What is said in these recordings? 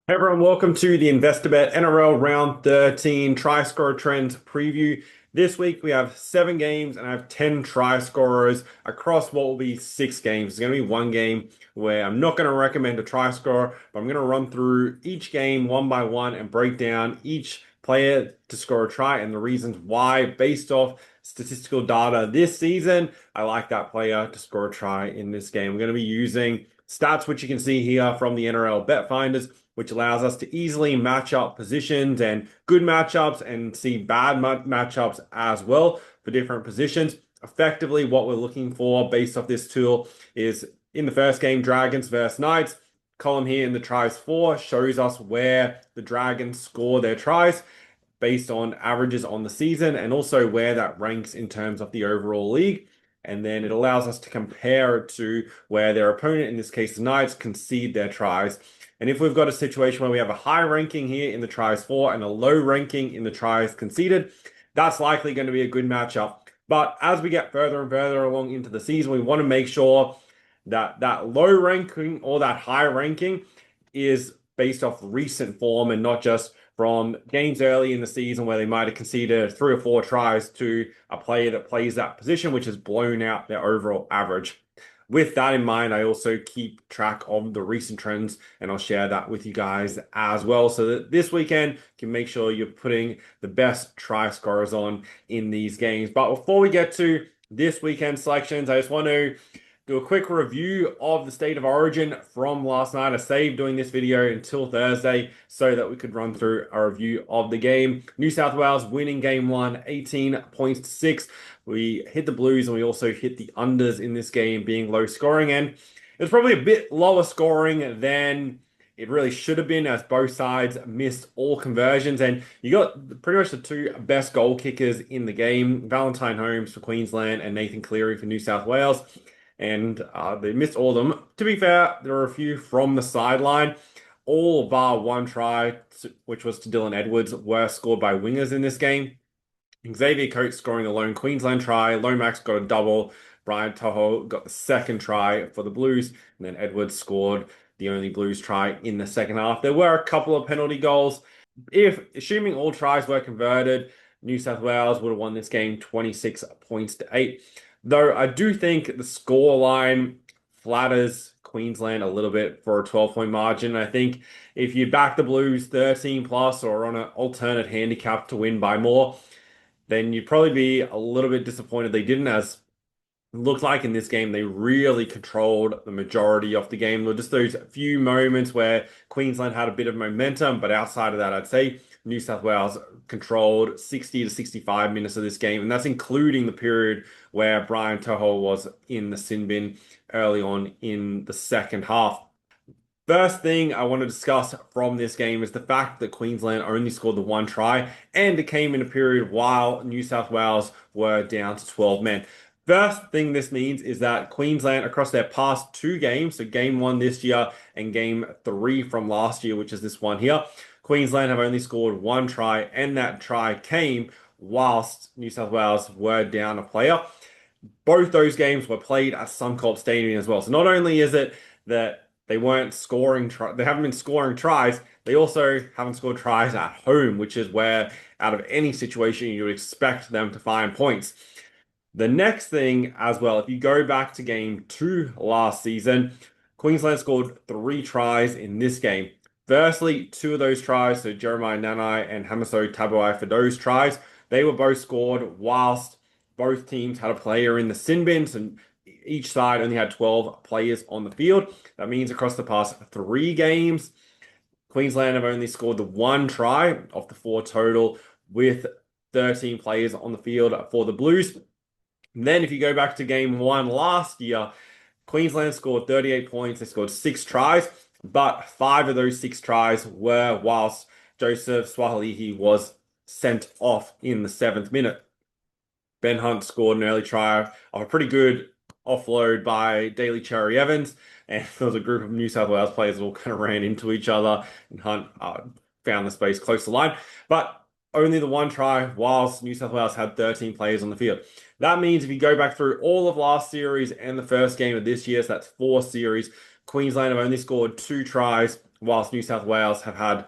Hey everyone, welcome to the investor.bet NRL Round 13 try scorer trends preview. This week we have 7 games and I have 10 try scorers across what will be 6 games. It's going to be one game where I'm not going to recommend a try scorer, but I'm going to run through each game one by one and break down each player to score a try and the reasons why, based off statistical data this season, I like that player to score a try in this game. We're going to be using stats, which you can see here from the NRL Bet Finders, which allows us to easily match up positions and good matchups and see bad matchups as well for different positions. Effectively, what we're looking for based off this tool is in the first game, Dragons versus Knights. Column here in the tries for shows us where the Dragons score their tries based on averages on the season and also where that ranks in terms of the overall league. And then it allows us to compare it to where their opponent, in this case the Knights, concede their tries. And if we've got a situation where we have a high ranking here in the tries for and a low ranking in the tries conceded, that's likely going to be a good matchup. But as we get further and further along into the season, we want to make sure that that low ranking or that high ranking is based off recent form and not just from games early in the season where they might have conceded 3 or 4 tries to a player that plays that position, which has blown out their overall average. With that in mind, I also keep track of the recent trends and I'll share that with you guys as well so that this weekend you can make sure you're putting the best try scorers on in these games. But before we get to this weekend selections, I just want to do a quick review of the state of origin from last night. I saved doing this video until Thursday so that we could run through a review of the game. New South Wales winning game one, 18 points to 6. We hit the Blues and we also hit the unders in this game being low scoring. And it was probably a bit lower scoring than it really should have been as both sides missed all conversions. And you got pretty much the 2 best goal kickers in the game, Valentine Holmes for Queensland and Nathan Cleary for New South Wales. And they missed all of them. To be fair, there were a few from the sideline. All bar one try, which was to Dylan Edwards, were scored by wingers in this game. Xavier Coates scoring the lone Queensland try. Lomax got a double. Brian Toho got the second try for the Blues. And then Edwards scored the only Blues try in the second half. There were a couple of penalty goals. If assuming all tries were converted, New South Wales would have won this game 26 points to 8. Though I do think the score line flatters Queensland a little bit for a 12-point margin. I think if you back the Blues 13 plus or on an alternate handicap to win by more, then you'd probably be a little bit disappointed they didn't, as it looked like in this game they really controlled the majority of the game. There were just those few moments where Queensland had a bit of momentum, but outside of that, I'd say New South Wales controlled 60 to 65 minutes of this game, and that's including the period where Brian Toho was in the sin bin early on in the second half. First thing I want to discuss from this game is the fact that Queensland only scored the 1 try, and it came in a period while New South Wales were down to 12 men. First thing this means is that Queensland, across their past 2 games, so game one this year and game 3 from last year, which is this one here, Queensland have only scored 1 try, and that try came whilst New South Wales were down a player. Both those games were played at Suncorp Stadium as well. So not only is it that they weren't scoring, they haven't been scoring tries, they also haven't scored tries at home, which is where, out of any situation, you would expect them to find points. The next thing as well, if you go back to game 2 last season, Queensland scored 3 tries in this game. Firstly, 2 of those tries, so Jeremiah Nanai and Hamiso Tabuai for those tries, they were both scored whilst both teams had a player in the sin bins, and each side only had 12 players on the field. That means across the past 3 games, Queensland have only scored the 1 try of the 4 total with 13 players on the field for the Blues. And then if you go back to game 1 last year, Queensland scored 38 points. They scored 6 tries, but 5 of those 6 tries were whilst Joseph Swahilihi was sent off in the 7th minute. Ben Hunt scored an early try of a pretty good offload by Daly Cherry Evans, and there was a group of New South Wales players that all kind of ran into each other, and Hunt found the space close to the line. But only the 1 try whilst New South Wales had 13 players on the field. That means if you go back through all of last series and the first game of this year, so that's 4 series, Queensland have only scored 2 tries whilst New South Wales have had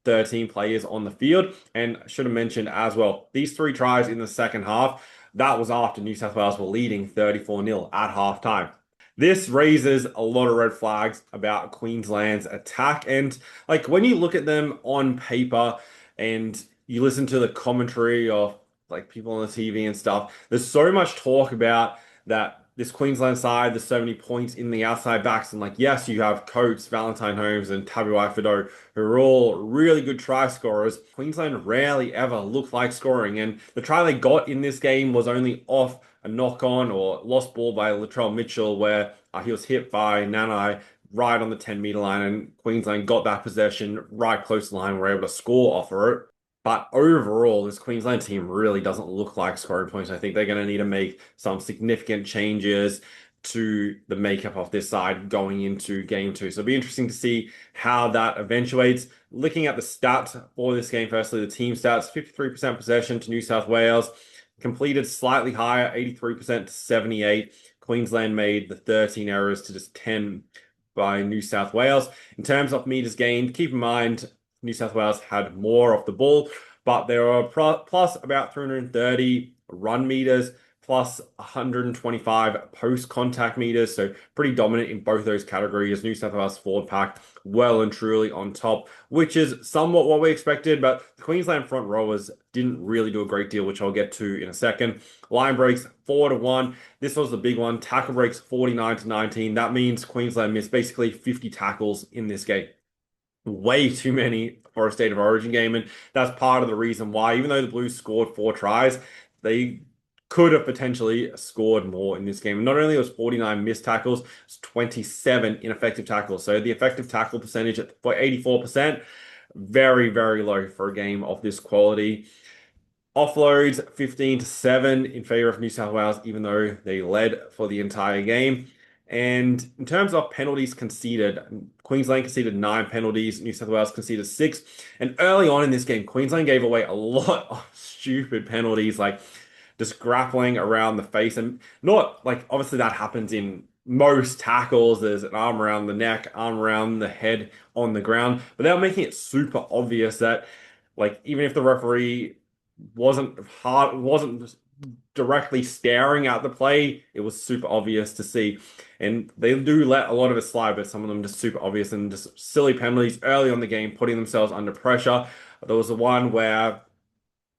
13 players on the field. And I should have mentioned as well, these three tries in the second half, that was after New South Wales were leading 34-0 at halftime. This raises a lot of red flags about Queensland's attack. And like when you look at them on paper and you listen to the commentary of like people on the TV and stuff, there's so much talk about that this Queensland side, there's so many points in the outside backs. And like, yes, you have Coates, Valentine Holmes, and Tabuai-Fidow, who are all really good try scorers. Queensland rarely ever look like scoring. And the try they got in this game was only off a knock on or lost ball by Latrell Mitchell, where he was hit by Nanai right on the 10-meter line, and Queensland got that possession right close to the line, were able to score off of it. But overall, this Queensland team really doesn't look like scoring points. I think they're going to need to make some significant changes to the makeup of this side going into game two. So it'll be interesting to see how that eventuates. Looking at the stats for this game, firstly, the team stats, 53% possession to New South Wales, completed slightly higher, 83% to 78. Queensland made the 13 errors to just 10 by New South Wales. In terms of meters gained, keep in mind New South Wales had more of the ball, but there are plus about 330 run meters, plus 125 post-contact meters. So pretty dominant in both those categories. New South Wales forward pack well and truly on top, which is somewhat what we expected, but the Queensland front rowers didn't really do a great deal, which I'll get to in a second. Line breaks 4-1. This was the big one. Tackle breaks 49-19. That means Queensland missed basically 50 tackles in this game. Way too many for a State of Origin game, and that's part of the reason why, even though the Blues scored 4 tries, they could have potentially scored more in this game. And not only was 49 missed tackles, it's 27 ineffective tackles. So the effective tackle percentage at 84%, very, very low for a game of this quality. Offloads 15-7 in favor of New South Wales, even though they led for the entire game. And in terms of penalties conceded, Queensland conceded 9 penalties, New South Wales conceded 6. And early on in this game, Queensland gave away a lot of stupid penalties, like just grappling around the face. And not like, obviously, that happens in most tackles. There's an arm around the neck, arm around the head on the ground. But they were making it super obvious that, like, even if the referee wasn't directly staring at the play, it was super obvious to see. And they do let a lot of it slide, but some of them just super obvious and just silly penalties early on the game, putting themselves under pressure. There was the one where,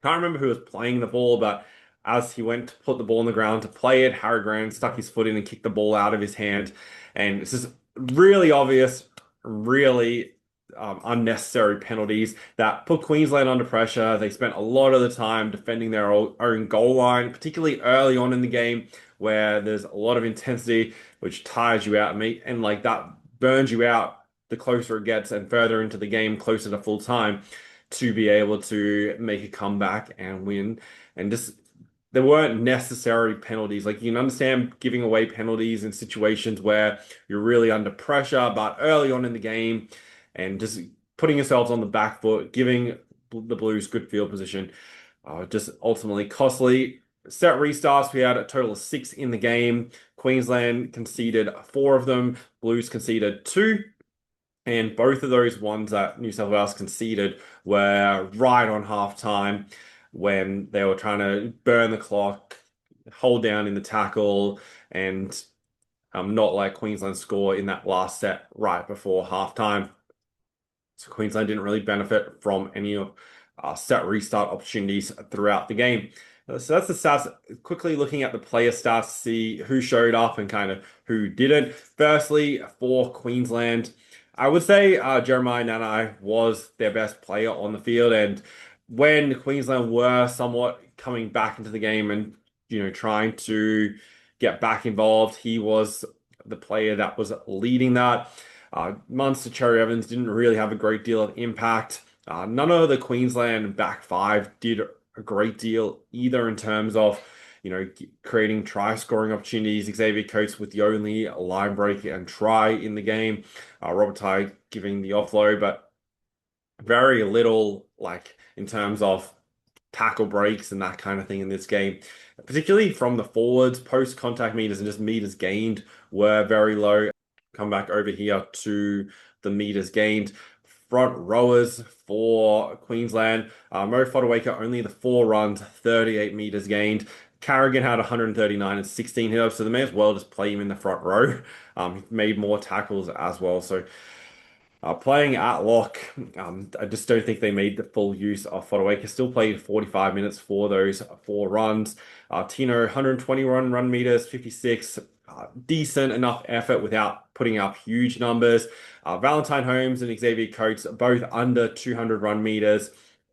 can't remember who was playing the ball, but as he went to put the ball on the ground to play it, Harry Grant stuck his foot in and kicked the ball out of his hand. And it's just really obvious, really unnecessary penalties that put Queensland under pressure. They spent a lot of the time defending their own goal line, particularly early on in the game where there's a lot of intensity, which tires you out, and like that burns you out the closer it gets and further into the game, closer to full time, to be able to make a comeback and win. And just there weren't necessary penalties. Like you can understand giving away penalties in situations where you're really under pressure, but early on in the game and just putting yourselves on the back foot, giving the Blues good field position, just ultimately costly. Set restarts, we had a total of 6 in the game. Queensland conceded 4 of them. Blues conceded 2. And both of those ones that New South Wales conceded were right on halftime when they were trying to burn the clock, hold down in the tackle, and not let Queensland score in that last set right before halftime. So Queensland didn't really benefit from any of set restart opportunities throughout the game. So that's the stats. Quickly looking at the player stats to see who showed up and kind of who didn't. Firstly, for Queensland, I would say Jeremiah Nanai was their best player on the field. And when Queensland were somewhat coming back into the game and, trying to get back involved, he was the player that was leading that. Munster, Cherry Evans didn't really have a great deal of impact. None of the Queensland back five did a great deal either in terms of, creating try scoring opportunities. Xavier Coates with the only line break and try in the game. Rabbitohs giving the offload, but very little like in terms of tackle breaks and that kind of thing in this game, particularly from the forwards. Post contact meters and just meters gained were very low. Come back over here to the meters gained. Front rowers for Queensland. Mo Fotuaika only the 4 runs, 38 meters gained. Carrigan had 139 and 16 hit-ups, so they may as well just play him in the front row. He made more tackles as well. So playing at lock, I just don't think they made the full use of Fotuaika. Still played 45 minutes for those 4 runs. Tino, 120 run meters, 56. Decent enough effort without putting up huge numbers. Valentine Holmes and Xavier Coates both under 200 run meters.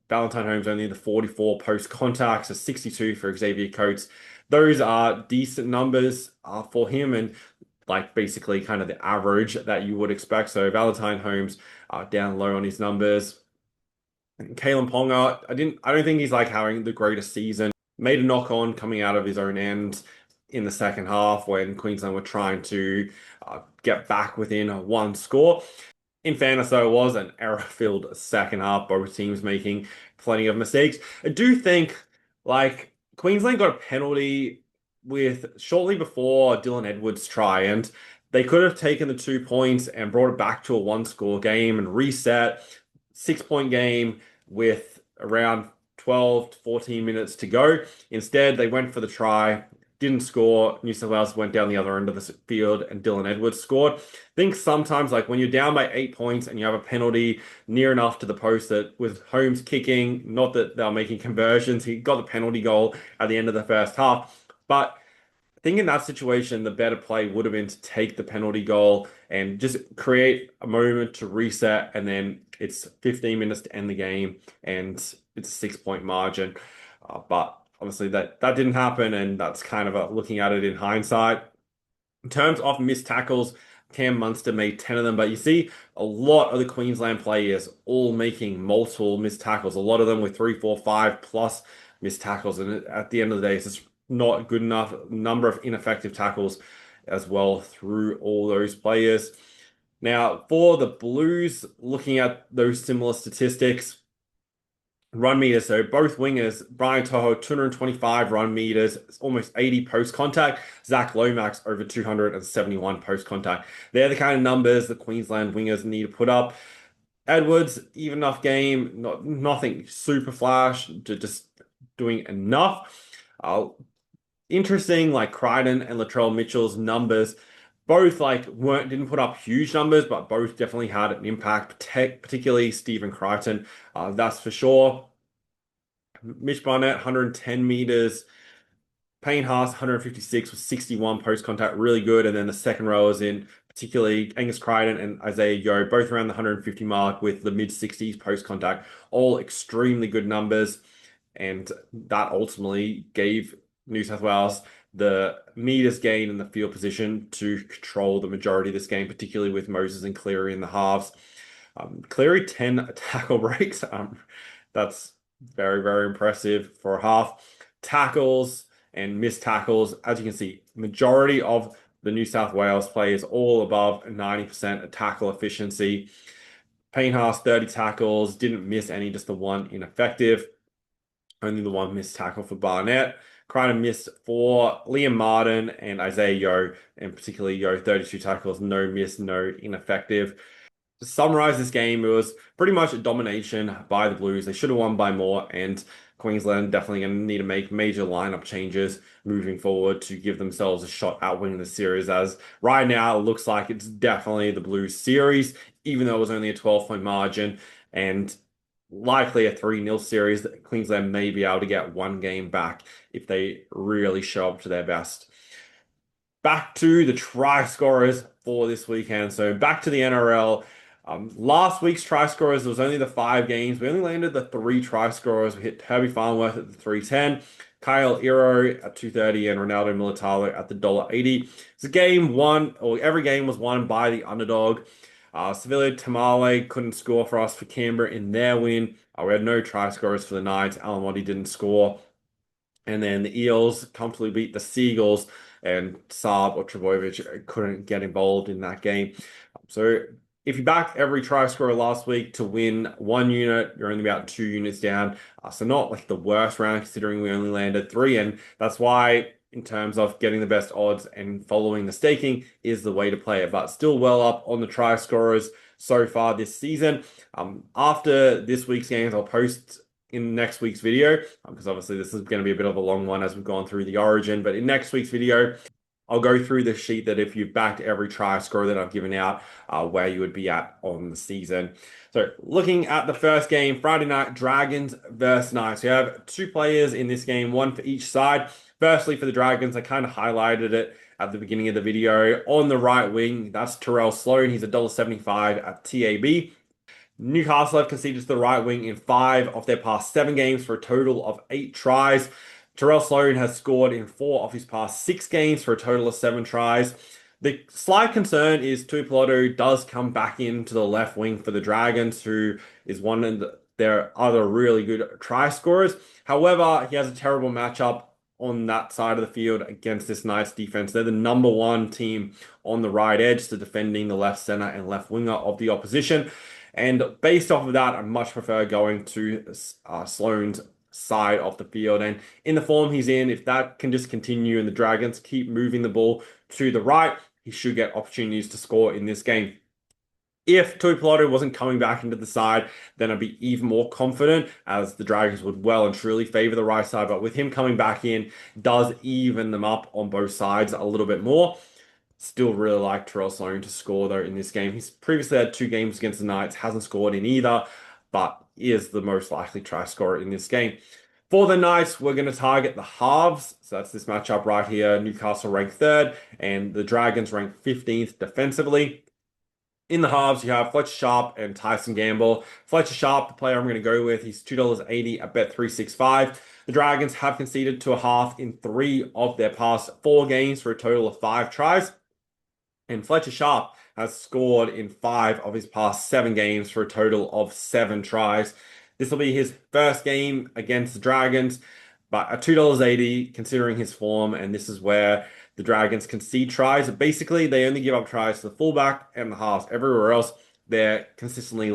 Valentine Holmes only the 44 post contact, so 62 for Xavier Coates. Those are decent numbers for him, and like basically kind of the average that you would expect. So Valentine Holmes down low on his numbers. Kalen Ponga, I don't think he's like having the greatest season. Made a knock on coming out of his own end in the second half when Queensland were trying to get back within 1 score. In fairness, though, it was an error-filled second half, both teams making plenty of mistakes. I do think, like, Queensland got a penalty with shortly before Dylan Edwards' try, and they could have taken the 2 points and brought it back to a 1-score game and reset 6-point game with around 12 to 14 minutes to go. Instead, they went for the try, didn't score. New South Wales went down the other end of the field and Dylan Edwards scored. I think sometimes, like when you're down by 8 points and you have a penalty near enough to the post, that with Holmes kicking, not that they're making conversions, he got the penalty goal at the end of the first half. But I think in that situation, the better play would have been to take the penalty goal and just create a moment to reset, and then it's 15 minutes to end the game, and it's a 6-point margin. But obviously that didn't happen, and that's kind of looking at it in hindsight. In terms of missed tackles, Cam Munster made 10 of them, but you see a lot of the Queensland players all making multiple missed tackles, a lot of them with 3, 4, 5 plus missed tackles, and at the end of the day, it's just not good enough. Number of ineffective tackles as well through all those players. Now, for the Blues, looking at those similar statistics, run meters, so both wingers, Brian Toho, 225 run meters, almost 80 post contact. Zach Lomax, over 271 post contact. They're the kind of numbers the Queensland wingers need to put up. Edwards, even enough game, nothing super flash, just doing enough. Interesting, like Crichton and Latrell Mitchell's numbers, both like didn't put up huge numbers, but both definitely had an impact, particularly Stephen Crichton, that's for sure. Mitch Barnett, 110 meters. Payne Haas, 156 with 61 post contact, really good. And then the second rowers in, particularly Angus Crichton and Isaiah Yeo, both around the 150 mark with the mid 60s post contact, all extremely good numbers. And that ultimately gave New South Wales the meters gain in the field position to control the majority of this game, particularly with Moses and Cleary in the halves. Cleary, 10 tackle breaks. That's very, very impressive for a half. Tackles and missed tackles, as you can see, majority of the New South Wales players all above 90% tackle efficiency. Payne Haas, 30 tackles, didn't miss any, just the one ineffective. Only the one missed tackle for Barnett. Crichton missed for Liam Martin and Isaiah Yeo, and particularly Yeo, 32 tackles, no miss, no ineffective. To summarize this game, it was pretty much a domination by the Blues. They should have won by more, and Queensland definitely going to need to make major lineup changes moving forward to give themselves a shot at winning the series, as right now it looks like it's definitely the Blues series, even though it was only a 12-point margin, and likely a 3-0 series. That Queensland may be able to get one game back if they really show up to their best. Back to the try scorers for this weekend. So back to the NRL. Last week's try scorers, there was only the 5 games. We only landed the 3 try scorers. We hit Herbie Farnworth at the 310, Kyle Iro at 230, and Ronaldo Militalo at the $1.80. It's a game won, or every game was won by the underdog. Sevilla Tamale couldn't score for us for Canberra in their win. We had no try scorers for the Knights. Alan Waddy didn't score. And then the Eels comfortably beat the Seagulls, and Saab or Trebojevic couldn't get involved in that game. So if you backed every try scorer last week to win 1 unit, you're only about 2 units down. So not like the worst round considering we only landed 3. And that's why, in terms of getting the best odds and following the staking, is the way to play it. But still well up on the try scorers. so far this season. After this week's games, I'll post in next week's video, because obviously this is going to be a bit of a long one as we've gone through the origin. But in next week's video, I'll go through the sheet that if you've backed every try score that I've given out, where you would be at on the season. So looking at the first game, Friday night, Dragons versus Knights. You have two players in this game, one for each side. Firstly, for the Dragons, I kind of highlighted it at the beginning of the video. On the right wing, that's Terrell Sloan. He's $1.75 at TAB. Newcastle have conceded to the right wing in 5 of their past 7 games for a total of 8 tries. Terrell Sloan has scored in 4 of his past 6 games for a total of 7 tries. The slight concern is Tuipulotu does come back into the left wing for the Dragons, who is one of their other really good try scorers. However, he has a terrible matchup on that side of the field against this Knights defense. They're the number 1 team on the right edge, so defending the left center and left winger of the opposition. And based off of that, I much prefer going to Sloan's side of the field. And in the form he's in, if that can just continue and the Dragons keep moving the ball to the right, he should get opportunities to score in this game. If Tuipulotu wasn't coming back into the side, then I'd be even more confident, as the Dragons would well and truly favor the right side. But with him coming back in, does even them up on both sides a little bit more. Still really like Terrell Sloan to score, though, in this game. He's previously had 2 games against the Knights, hasn't scored in either, but is the most likely try scorer in this game. For the Knights, we're going to target the halves. So that's this matchup right here. Newcastle ranked 3rd, and the Dragons ranked 15th defensively. In the halves, you have Fletcher Sharp and Tyson Gamble. Fletcher Sharp, the player I'm going to go with, he's $2.80 at Bet365. The Dragons have conceded to a half in 3 of their past 4 games for a total of 5 tries. And Fletcher Sharp has scored in 5 of his past 7 games for a total of 7 tries. This will be his first game against the Dragons, but at $2.80, considering his form, and this is where the Dragons concede tries. Basically, they only give up tries to the fullback and the halves. Everywhere else, they're consistently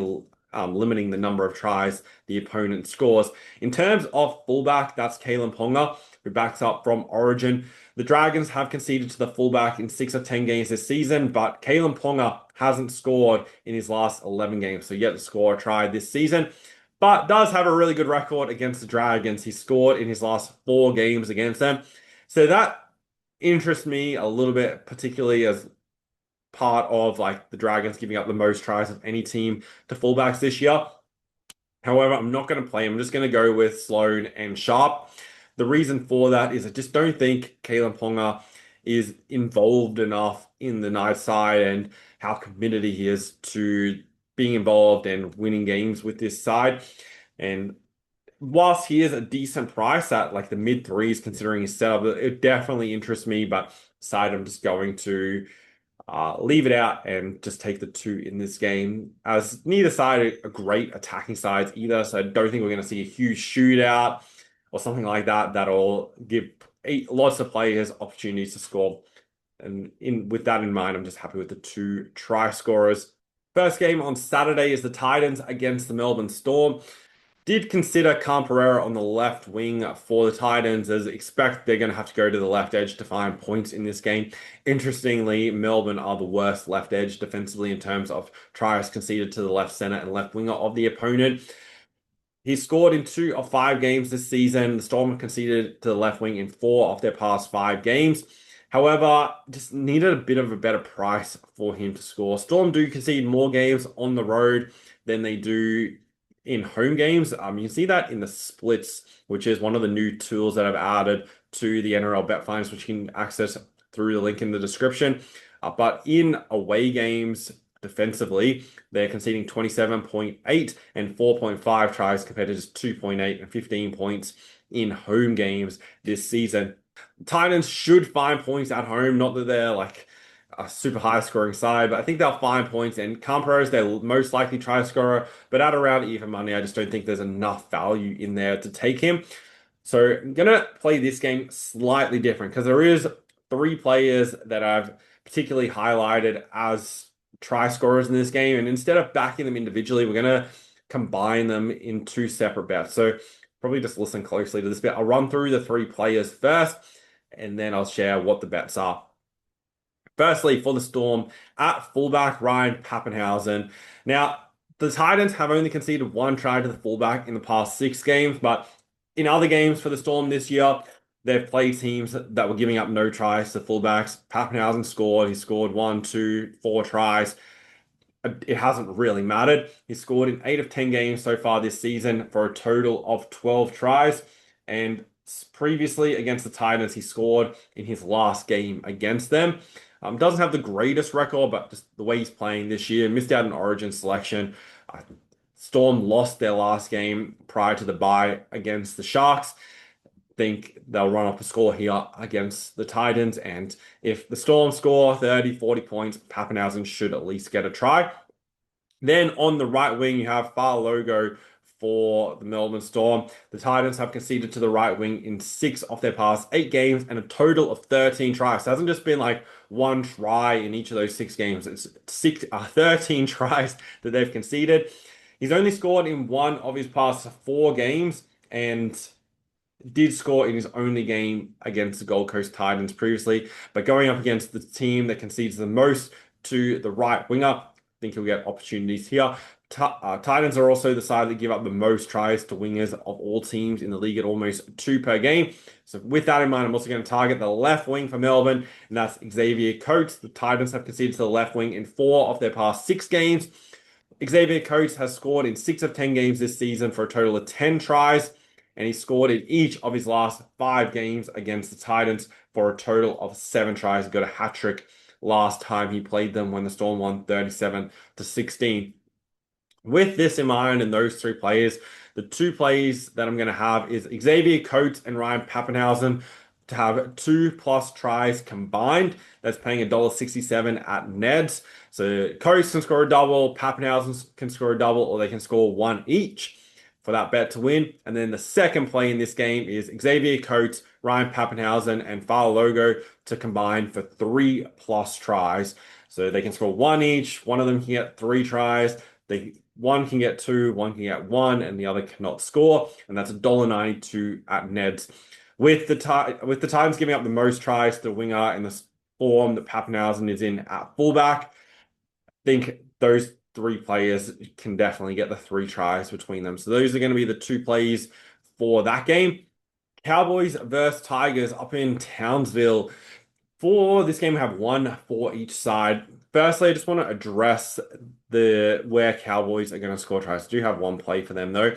limiting the number of tries the opponent scores. In terms of fullback, that's Kalen Ponga, who backs up from Origin. The Dragons have conceded to the fullback in 6 of 10 games this season, but Kalen Ponga hasn't scored in his last 11 games, so yet to score a try this season, but does have a really good record against the Dragons. He scored in his last 4 games against them. So that interests me a little bit, particularly as part of like the Dragons giving up the most tries of any team to fullbacks this year. However, I'm not going to play him. I'm just going to go with Sloan and Sharp. The reason for that is I just don't think Kalen Ponga is involved enough in the Knights side and how committed he is to being involved and winning games with this side. And whilst he is a decent price at like the mid 3s, considering his setup, it definitely interests me, but side I'm just going to leave it out and just take the 2 in this game, as neither side are great attacking sides either. So I don't think we're going to see a huge shootout or something like that that'll give lots of players opportunities to score. And with that in mind, I'm just happy with the 2 try scorers. First game on Saturday is the Titans against the Melbourne Storm. Did consider Cam Pereira on the left wing for the Titans, as expect they're going to have to go to the left edge to find points in this game. Interestingly, Melbourne are the worst left edge defensively in terms of tries conceded to the left center and left winger of the opponent. He scored in 2 of 5 games this season. The Storm have conceded to the left wing in 4 of their past 5 games. However, just needed a bit of a better price for him to score. Storm do concede more games on the road than they do in home games. You can see that in the splits, which is one of the new tools that I've added to the NRL bet finds, which you can access through the link in the description. But in away games, defensively, they're conceding 27.8 and 4.5 tries compared to just 2.8 and 15 points in home games this season. Titans should find points at home, not that they're like a super high scoring side, but I think they'll find points, and Cam Pereira is their most likely try scorer, but at around even money, I just don't think there's enough value in there to take him. So I'm going to play this game slightly different, because there is 3 players that I've particularly highlighted as try scorers in this game, and instead of backing them individually, we're going to combine them in 2 separate bets. So probably just listen closely to this bet. I'll run through the 3 players first, and then I'll share what the bets are. Firstly, for the Storm, at fullback, Ryan Papenhuyzen. Now, the Titans have only conceded one try to the fullback in the past 6 games, but in other games for the Storm this year, they've played teams that were giving up no tries to fullbacks. Papenhuyzen scored. He scored one, two, 4 tries. It hasn't really mattered. He scored in 8 of 10 games so far this season for a total of 12 tries. And previously against the Titans, he scored in his last game against them. Doesn't have the greatest record, but just the way he's playing this year, missed out an Origin selection. Uh, Storm lost their last game prior to the bye against the Sharks. Think they'll run up a score here against the Titans. And if the Storm score 30, 40 points, Pappenhausen should at least get a try. Then on the right wing, you have Logo for the Melbourne Storm. The Titans have conceded to the right wing in 6 of their past 8 games and a total of 13 tries. So it hasn't just been like one try in each of those 6 games. It's 13 tries that they've conceded. He's only scored in one of his past 4 games and did score in his only game against the Gold Coast Titans previously, but going up against the team that concedes the most to the right winger, I think he'll get opportunities here. Titans are also the side that give up the most tries to wingers of all teams in the league at almost 2 per game. So with that in mind, I'm also going to target the left wing for Melbourne, and that's Xavier Coates. The Titans have conceded to the left wing in 4 of their past 6 games. Xavier Coates has scored in 6 of 10 games this season for a total of 10 tries, and he scored in each of his last 5 games against the Titans for a total of 7 tries. He got a hat trick last time he played them when the Storm won 37-16. With this in mind and those 3 players, the 2 plays that I'm going to have is Xavier Coates and Ryan Papenhuyzen to have 2+ tries combined. That's paying $1.67 at Neds. So Coates can score a double, Pappenhausen can score a double, or they can score one each for that bet to win. And then the second play in this game is Xavier Coates, Ryan Papenhuyzen, and Logo to combine for 3+ tries. So they can score one each. One of them can get 3 tries. One can get 2, one can get 1, and the other cannot score. And that's $1.92 at Neds. With the Titans giving up the most tries to the winger in the form that Pappenhausen is in at fullback, I think those 3 players can definitely get the 3 tries between them. So those are going to be the 2 plays for that game. Cowboys versus Tigers up in Townsville. For this game, we have one for each side. Firstly, I just want to address where Cowboys are going to score tries. I do have one play for them though.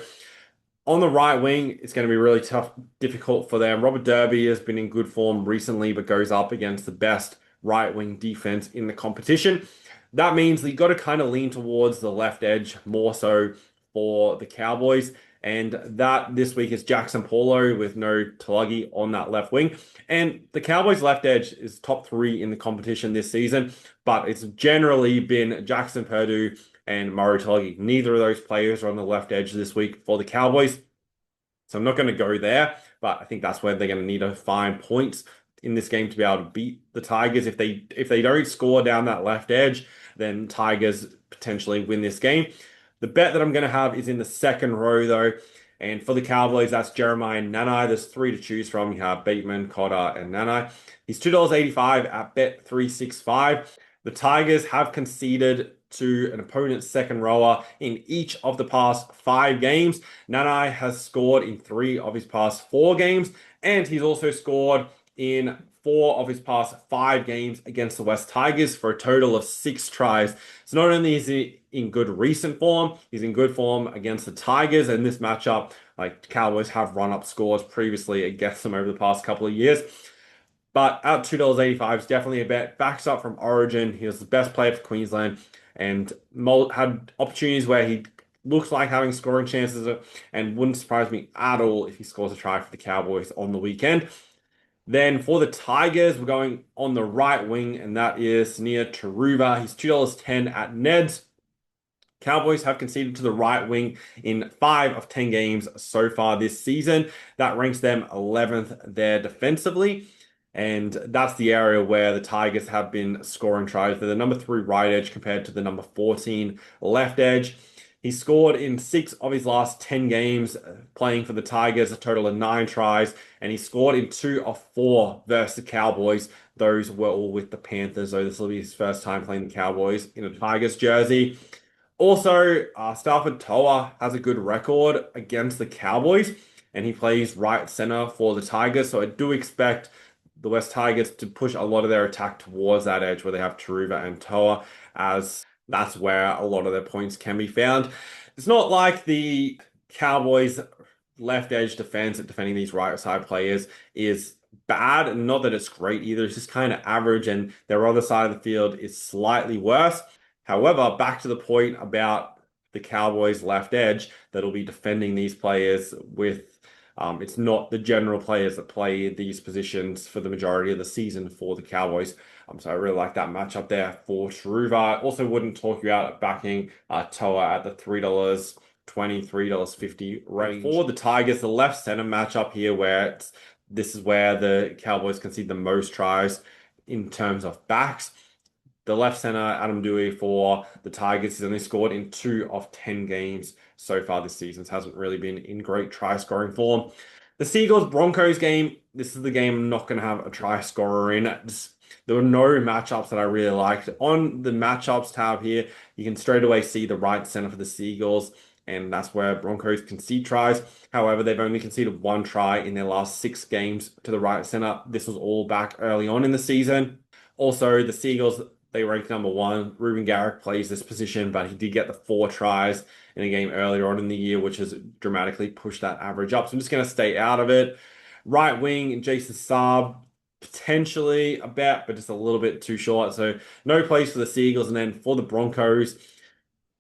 On the right wing, it's going to be really tough, difficult for them. Robert Derby has been in good form recently, but goes up against the best right wing defense in the competition. That means that you've got to kind of lean towards the left edge more so for the Cowboys. And that this week is Jackson Paulo with no Tulagi on that left wing. And the Cowboys left edge is top 3 in the competition this season, but it's generally been Jackson Purdue and Murray Tulagi. Neither of those players are on the left edge this week for the Cowboys. So I'm not going to go there, but I think that's where they're going to need to find points in this game to be able to beat the Tigers. If they don't score down that left edge, then Tigers potentially win this game. The bet that I'm going to have is in the second row though. And for the Cowboys, that's Jeremiah Nanai. There's 3 to choose from. You have Bateman, Cotter, and Nanai. He's $2.85 at Bet365. The Tigers have conceded to an opponent's second rower in each of the past 5 games. Nanai has scored in 3 of his past 4 games, and he's also scored in 4 of his past 5 games against the West Tigers for a total of 6 tries. So not only is he in good recent form, he's in good form against the Tigers, and this matchup, like Cowboys have run up scores previously against them over the past couple of years. But at $2.85 is definitely a bet. Backs up from Origin. He was the best player for Queensland and had opportunities where he looks like having scoring chances, and wouldn't surprise me at all if he scores a try for the Cowboys on the weekend. Then for the Tigers, we're going on the right wing, and that is Sania Taruva. He's $2.10 at Neds. Cowboys have conceded to the right wing in 5 of 10 games so far this season. That ranks them 11th there defensively. And that's the area where the Tigers have been scoring tries. They're the number 3 right edge compared to the number 14 left edge. He scored in 6 of his last 10 games playing for the Tigers, a total of 9 tries, and he scored in 2 of 4 versus the Cowboys. Those were all with the Panthers, so this will be his first time playing the Cowboys in a Tigers jersey. Also, Stafford Toa has a good record against the Cowboys, and he plays right center for the Tigers. So I do expect the West Tigers to push a lot of their attack towards that edge where they have Taruva and Toa, as that's where a lot of their points can be found. It's not like the Cowboys' left edge defense at defending these right side players is bad. Not that it's great either. It's just kind of average, and their other side of the field is slightly worse. However, back to the point about the Cowboys' left edge that'll be defending these players with it's not the general players that play these positions for the majority of the season for the Cowboys. So I really like that matchup there for Taruva. Also wouldn't talk you out backing Toa at the $3.20, $3.50 range. For the Tigers, the left center matchup here this is where the Cowboys concede the most tries in terms of backs. The left center, Adam Dewey for the Tigers, has only scored in 2 of 10 games so far this season. It hasn't really been in great try scoring form. The Seagulls Broncos game, this is the game I'm not going to have a try scorer in. There were no matchups that I really liked. On the matchups tab here, you can straight away see the right center for the Seagulls, and that's where Broncos concede tries. However, they've only conceded 1 try in their last 6 games to the right center. This was all back early on in the season. Also, the Seagulls, they ranked number 1. Ruben Garrick plays this position, but he did get the 4 tries in a game earlier on in the year, which has dramatically pushed that average up. So I'm just going to stay out of it. Right wing, Jason Saab, potentially a bet, but just a little bit too short. So no place for the Seagulls. And then for the Broncos,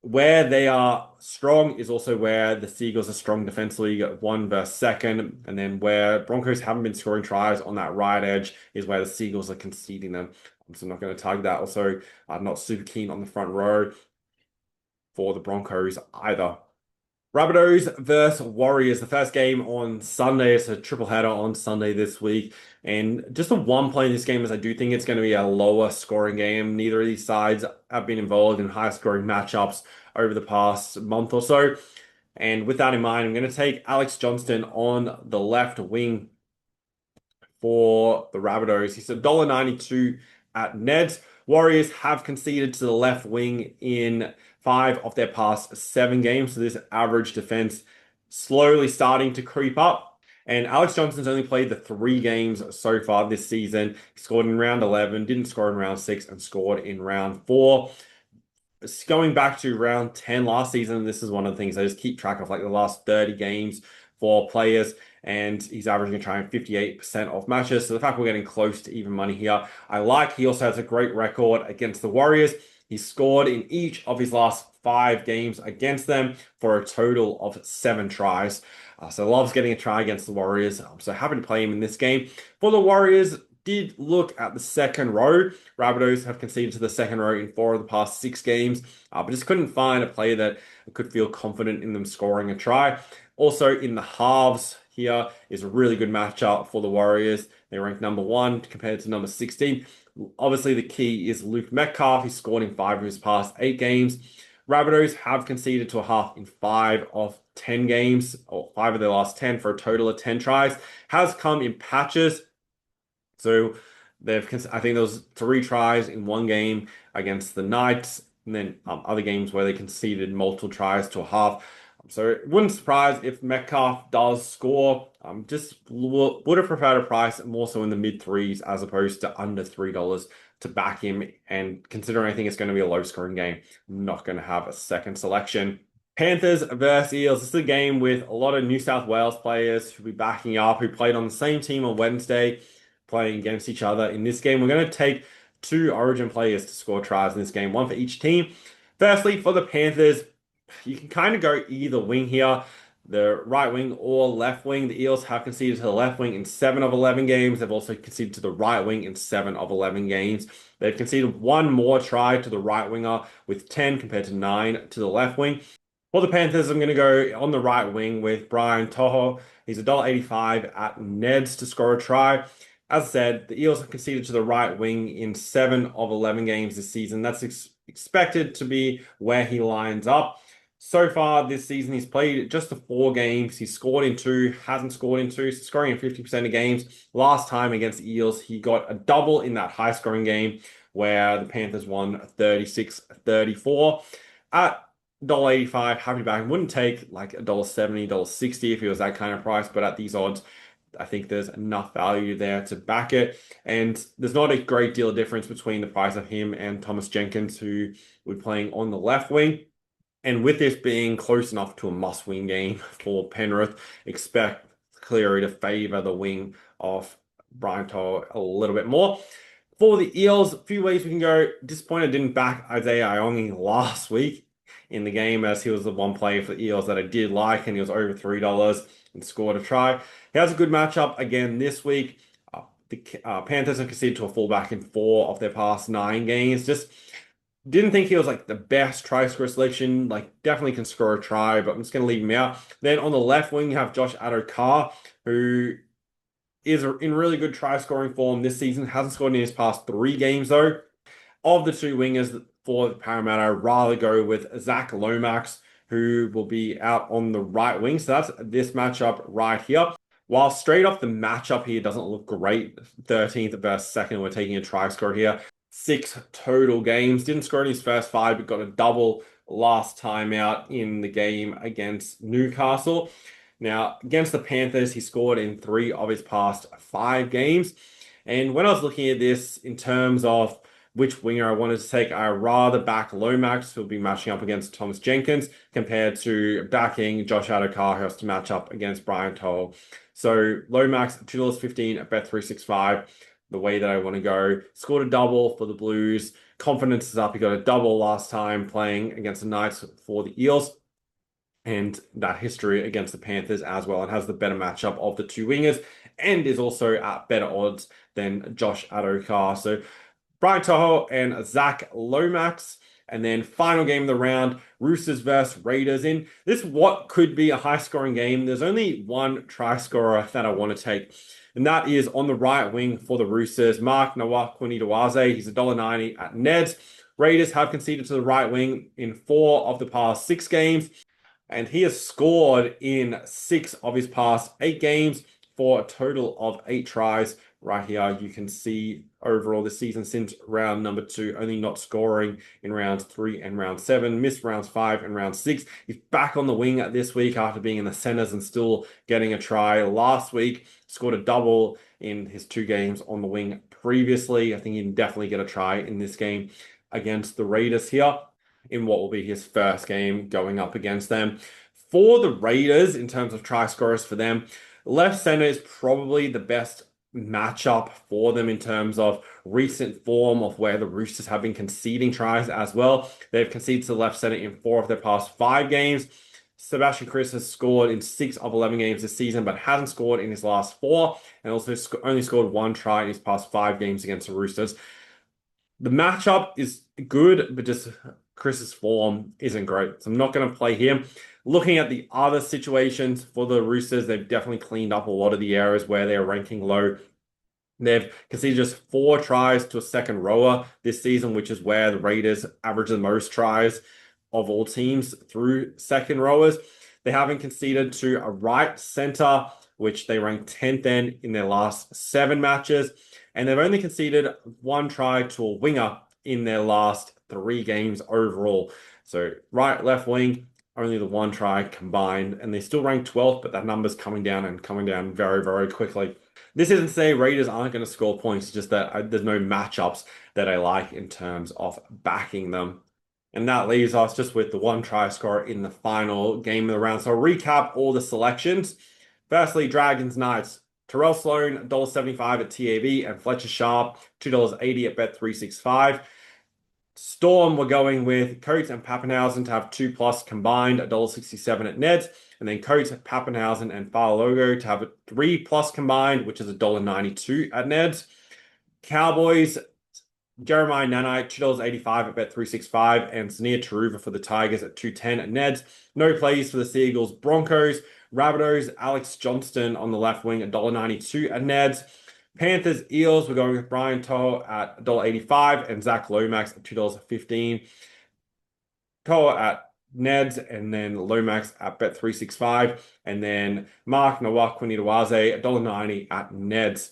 where they are strong is also where the Seagulls are strong defensively. You got 1 versus 2nd, and then where Broncos haven't been scoring tries on that right edge is where the Seagulls are conceding them. So I'm not going to target that. Also, I'm not super keen on the front row for the Broncos either. Rabbitohs versus Warriors. The first game on Sunday. It's a triple header on Sunday this week. And just the one play in this game is I do think it's going to be a lower scoring game. Neither of these sides have been involved in high scoring matchups over the past month or so. And with that in mind, I'm going to take Alex Johnston on the left wing for the Rabbitohs. He's $1.92 at Neds. Warriors have conceded to the left wing in 5 of their past 7 games. So this average defense slowly starting to creep up. And Alex Johnston's only played the 3 games so far this season. He scored in round 11, didn't score in round 6, and scored in round 4. Going back to round 10 last season, this is one of the things I just keep track of, like the last 30 games for players, and he's averaging a try in 58% of matches. So the fact we're getting close to even money here, I like. He also has a great record against the Warriors. He scored in each of his last 5 games against them for a total of 7 tries. So loves getting a try against the Warriors. I'm so happy to play him in this game. For the Warriors, did look at the second row. Rabbitohs have conceded to the second row in 4 of the past 6 games, but just couldn't find a player that could feel confident in them scoring a try. Also, in the halves here is a really good matchup for the Warriors. They rank number 1 compared to number 16. Obviously, the key is Luke Metcalf. He scored in 5 of his past 8 games. Rabbitohs have conceded to a half in 5 of 10 games, or 5 of their last 10 for a total of 10 tries. Has come in patches. So I think there was 3 tries in 1 game against the Knights, and then other games where they conceded multiple tries to a half. So it wouldn't surprise if Metcalf does score. Just would have preferred a price more so in the mid 3s as opposed to under $3 to back him. And considering I think it's going to be a low scoring game, I'm not going to have a second selection. Panthers versus Eels. This is a game with a lot of New South Wales players who'll be backing up, who played on the same team on Wednesday, playing against each other. In this game, we're going to take 2 Origin players to score tries in this game, 1 for each team. Firstly, for the Panthers, you can kind of go either wing here, the right wing or left wing. The Eels have conceded to the left wing in 7 of 11 games. They've also conceded to the right wing in 7 of 11 games. They've conceded 1 more try to the right winger with 10 compared to 9 to the left wing. For the Panthers, I'm going to go on the right wing with Brian Toho. He's $1.85 at Neds to score a try. As I said, the Eels have conceded to the right wing in 7 of 11 games this season. That's expected to be where he lines up. So far this season, he's played just the 4 games. He's scored in two, hasn't scored in two, so scoring in 50% of games. Last time against the Eels, he got a double in that high scoring game where the Panthers won 36-34. At $1.85, happy back. Wouldn't take like $1.70, $1.60 if he was that kind of price, but at these odds, I think there's enough value there to back it. And there's not a great deal of difference between the price of him and Thomas Jenkins, who will be playing on the left wing. And with this being close enough to a must-win game for Penrith, expect Cleary to favour the wing of Rabbitohs a little bit more. For the Eels, a few ways we can go. Disappointed didn't back Isaiah Iongi last week in the game, as he was the one player for the Eels that I did like, and he was over $3 and scored a try. He has a good matchup again this week. The Panthers have conceded to a fullback in 4 of their past 9 games. Just didn't think he was like the best try scorer selection. Like, definitely can score a try, but I'm just going to leave him out. Then on the left wing, you have Josh Addo-Carr, who is in really good try scoring form this season. Hasn't scored in his past 3 games though. Of the two wingers for Parramatta, I'd rather go with Zach Lomax, who will be out on the right wing. So that's this matchup right here. While straight off the matchup here doesn't look great, 13th versus 2nd, we're taking a try score here. 6 total games. Didn't score in his first 5, but got a double last time out in the game against Newcastle. Now, against the Panthers, he scored in 3 of his past 5 games. And when I was looking at this in terms of which winger I wanted to take, I rather back Lomax, who'll be matching up against Thomas Jenkins, compared to backing Josh Addo-Carr, who has to match up against Brian Toll. So Lomax, $2.15 at Bet365, the way that I want to go. Scored a double for the Blues. Confidence is up. He got a double last time playing against the Knights for the Eels. And that history against the Panthers as well, and has the better matchup of the two wingers, and is also at better odds than Josh Addo-Carr. So Brian Toho and Zach Lomax. And then final game of the round, Roosters versus Raiders. In this, what could be a high-scoring game, there's only one try scorer that I want to take, and that is on the right wing for the Roosters, Mark Nawaqanitawase. He's $1.90 at Neds. Raiders have conceded to the right wing in 4 of the past 6 games, and he has scored in 6 of his past 8 games for a total of 8 tries. Right here, you can see overall this season since round number 2, only not scoring in rounds 3 and round 7, missed rounds 5 and round 6. He's back on the wing this week after being in the centers and still getting a try. Last week, scored a double in his 2 games on the wing previously. I think he can definitely get a try in this game against the Raiders here, in what will be his first game going up against them. For the Raiders, in terms of try scorers for them, left center is probably the best matchup for them in terms of recent form of where the Roosters have been conceding tries as well. They've conceded to the left center in 4 of their past 5 games. Sebastian Kris has scored in 6 of 11 games this season, but hasn't scored in his last 4, and also only scored 1 try in his past 5 games against the Roosters. The matchup is good, but just Chris's form isn't great. So I'm not going to play him. Looking at the other situations for the Roosters, they've definitely cleaned up a lot of the areas where they're ranking low. They've conceded just 4 tries to a second rower this season, which is where the Raiders average the most tries of all teams through second rowers. They haven't conceded to a right center, which they rank 10th in their last 7 matches. And they've only conceded 1 try to a winger in their last 3 games overall. So right, left wing, only the 1 try combined, and they still rank 12th, but that number's coming down and coming down very, very quickly. This isn't to say Raiders aren't going to score points, it's just that there's no matchups that I like in terms of backing them. And that leaves us just with the 1 try scorer in the final game of the round. So I'll recap all the selections. Firstly, Dragons Knights. Terrell Sloan, $1.75 at TAB, and Fletcher Sharp, $2.80 at Bet365. Storm, we're going with Coates and Pappenhausen to have 2+ combined, $1.67 at Neds. And then Coates, Pappenhausen, and Farlogo to have 3+ combined, which is $1.92 at Neds. Cowboys, Jeremiah Nanai, $2.85 at Bet365, and Sania Taruva for the Tigers at $2.10 at Neds. No plays for the Seagulls. Broncos, Rabbitohs, Alex Johnston on the left wing at $1.92 at Neds. Panthers, Eels, we're going with Brian Toa at $1.85 and Zach Lomax at $2.15. Toa at Neds, and then Lomax at Bet365, and then Mark Nawaqanitawaze, $1.90 at Neds.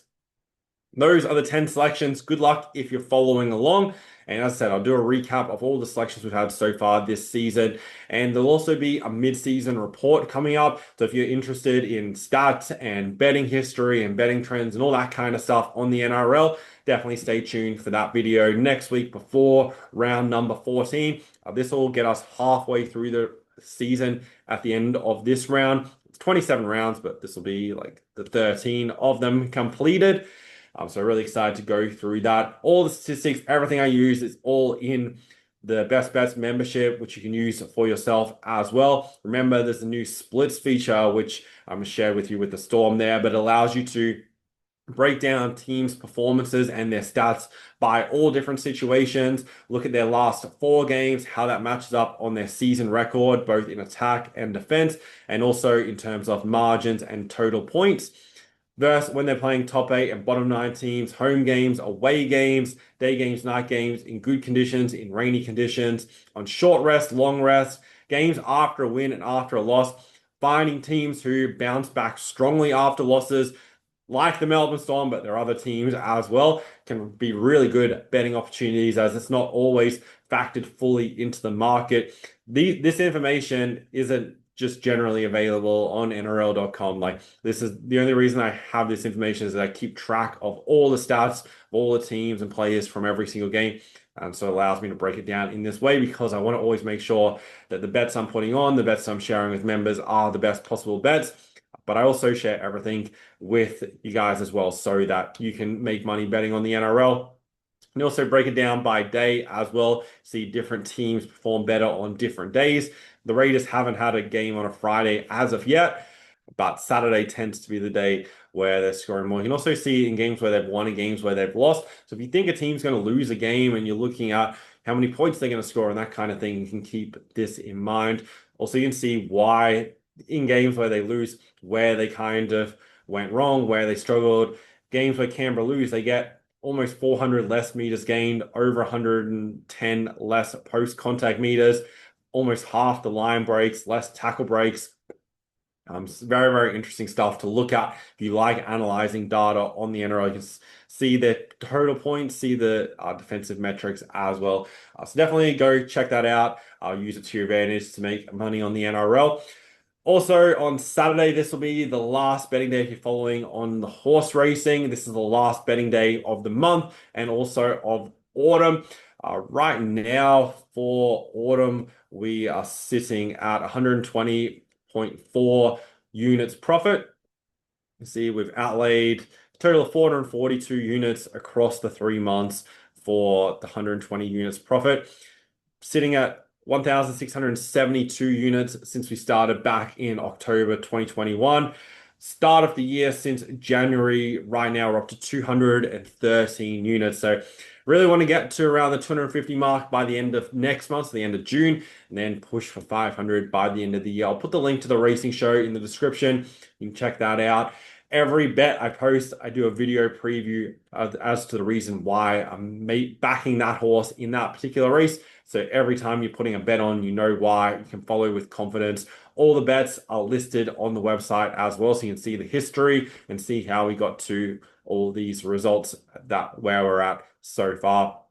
Those are the 10 selections. Good luck if you're following along. And as I said, I'll do a recap of all the selections we've had so far this season. And there'll also be a mid-season report coming up. So if you're interested in stats and betting history and betting trends and all that kind of stuff on the NRL, definitely stay tuned for that video next week before round number 14. This will get us halfway through the season at the end of this round. It's 27 rounds, but this will be like the 13 of them completed. So really excited to go through that. All the statistics, everything I use is all in the Best Bets membership, which you can use for yourself as well. Remember, there's a new splits feature, which I'm shared with you with the Storm there, but it allows you to break down teams' performances and their stats by all different situations, look at their last 4 games, how that matches up on their season record, both in attack and defense, and also in terms of margins and total points. Versus when they're playing top 8 and bottom 9 teams, home games, away games, day games, night games, in good conditions, in rainy conditions, on short rest, long rest, games after a win and after a loss, finding teams who bounce back strongly after losses, like the Melbourne Storm, but there are other teams as well, can be really good betting opportunities as it's not always factored fully into the market. This information isn't just generally available on NRL.com. Like, this is the only reason I have this information is that I keep track of all the stats, of all the teams and players from every single game. And so it allows me to break it down in this way because I want to always make sure that the bets I'm putting on, the bets I'm sharing with members are the best possible bets. But I also share everything with you guys as well so that you can make money betting on the NRL. And also break it down by day as well. See different teams perform better on different days. The Raiders haven't had a game on a Friday as of yet, but Saturday tends to be the day where they're scoring more. You can also see in games where they've won and games where they've lost. So if you think a team's going to lose a game and you're looking at how many points they're going to score and that kind of thing, you can keep this in mind. Also, you can see why in games where they lose, where they kind of went wrong, where they struggled. Games where Canberra lose, they get almost 400 less meters gained, over 110 less post-contact meters, almost half the line breaks, less tackle breaks. Very, very interesting stuff to look at. If you like analyzing data on the NRL, you can see the total points, see the defensive metrics as well. So definitely go check that out. I'll use it to your advantage to make money on the NRL. Also, on Saturday, this will be the last betting day if you're following on the horse racing. This is the last betting day of the month and also of autumn. Right now, for autumn, we are sitting at 120.4 units profit. You see, we've outlaid a total of 442 units across the 3 months for the 120 units profit, sitting at 1,672 units since we started back in October 2021. Start of the year since January, right now we're up to 213 units. So really want to get to around the 250 mark by the end of next month, so the end of June, and then push for 500 by the end of the year. I'll put the link to the racing show in the description. You can check that out. Every bet I post, I do a video preview as to the reason why I'm backing that horse in that particular race. So every time you're putting a bet on, you know why. You can follow with confidence. All the bets are listed on the website as well, so you can see the history and see how we got to all these results where we're at so far.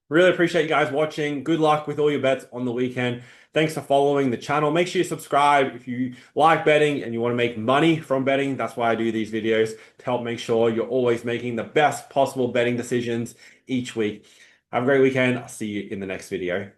Really appreciate you guys watching. Good luck with all your bets on the weekend. Thanks for following the channel. Make sure you subscribe if you like betting and you want to make money from betting. That's why I do these videos, to help make sure you're always making the best possible betting decisions each week. Have a great weekend. I'll see you in the next video.